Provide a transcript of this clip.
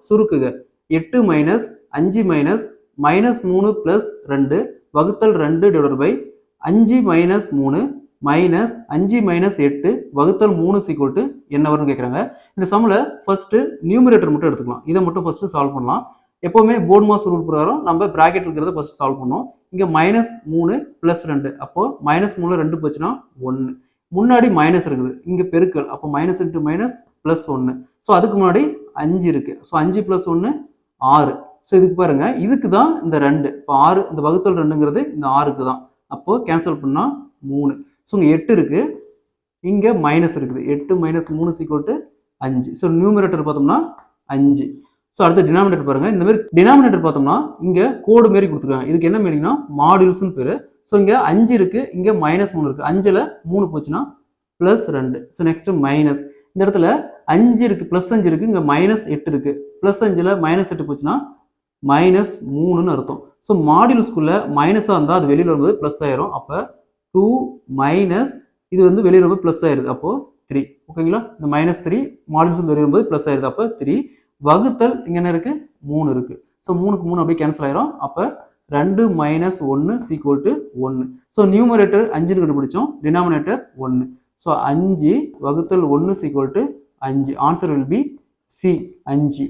சுருக்குக 8 minus 5 minus -3 + 2 வகுத்தல் 2 divided by 5 minus 3 minus 5 minus 8 வகுத்தல் 3 equal to என்ன வரும்னு கேட்குறாங்க. இந்த சம்மில் ஃபர்ஸ்ட் நியூமரேட்டர் மட்டும் எடுத்துக்கலாம். இதை மட்டும் ஃபர்ஸ்ட் சால்வ் பண்ணலாம். எப்போவுமே போர்ட் மாஸ் ரூல் பிரகாரம் நம்ம பிராக்கெட் இருக்கிறத ஃபர்ஸ்ட் சால்வ் பண்ணோம். இங்கே -3 + 2 அப்போ -3 2 போச்சுன்னா 1. முன்னாடி மைனஸ் இருக்குது, இங்கே பெருக்கல், அப்போ minus into minus plus 1. So அதுக்கு முன்னாடி 5 இருக்குது. ஸோ 5 + 1 6. ஸோ இதுக்கு பாருங்க, இதுக்கு தான் இந்த 2. இப்போ 6 இந்த வகுத்தல் 2ங்கிறது இந்த 6க்கு தான். அப்போது கேன்சல் பண்ணால் 3. ஸோ இங்கே 8 இருக்குது, இங்கே மைனஸ் இருக்குது. 8 மைனஸ் 3 = 5. ஸோ நியூமரேட்டர் பார்த்தோம்னா 5. ஸோ அடுத்து டினாமினேட்டர் பாருங்கள். இந்த மாதிரி டினாமினேட்டர் பார்த்தோம்னா இங்கே கோடு மாரி கொடுத்துருக்காங்க. இதுக்கு என்ன மீனிங்னா மாடியூல்ஸ்னு பேர். ஸோ இங்கே 5 இருக்குது, இங்கே -3 இருக்குது. 5ல் 3 போச்சுன்னா +2. So next minus. இந்த இடத்துல 5 இருக்குது, +5 இருக்குது, இங்கே -8 இருக்குது. +5ல் -8 போச்சுன்னா -3ன்னு அர்த்தம். ஸோ மாடியூல்ஸ்குள்ளே மைனஸாக இருந்தால் அது வெளியில் வரும்போது ப்ளஸ் ஆயிரும். அப்போ 2 மைனஸ் இது வந்து வெளியில் வரும்போது ப்ளஸ் ஆயிடுது. அப்போது 3. ஓகேங்களா? இந்த -3 மாடியூல்ஸ் வெளியில் வரும்போது ப்ளஸ் ஆயிடுது. அப்போ 3 வகுத்தல் இங்கே என்ன இருக்குது 3 இருக்குது. ஸோ 3க்கு 3 அப்படியே கேன்சல் ஆயிரும். அப்போ 2 மைனஸ் 1 = 1. ஸோ நியூமரேட்டர் 5ன்னு கண்டுபிடிச்சோம், டினாமினேட்டர் 1. ஸோ 5 வகுத்தல் 1 = 5. Answer will be C 5.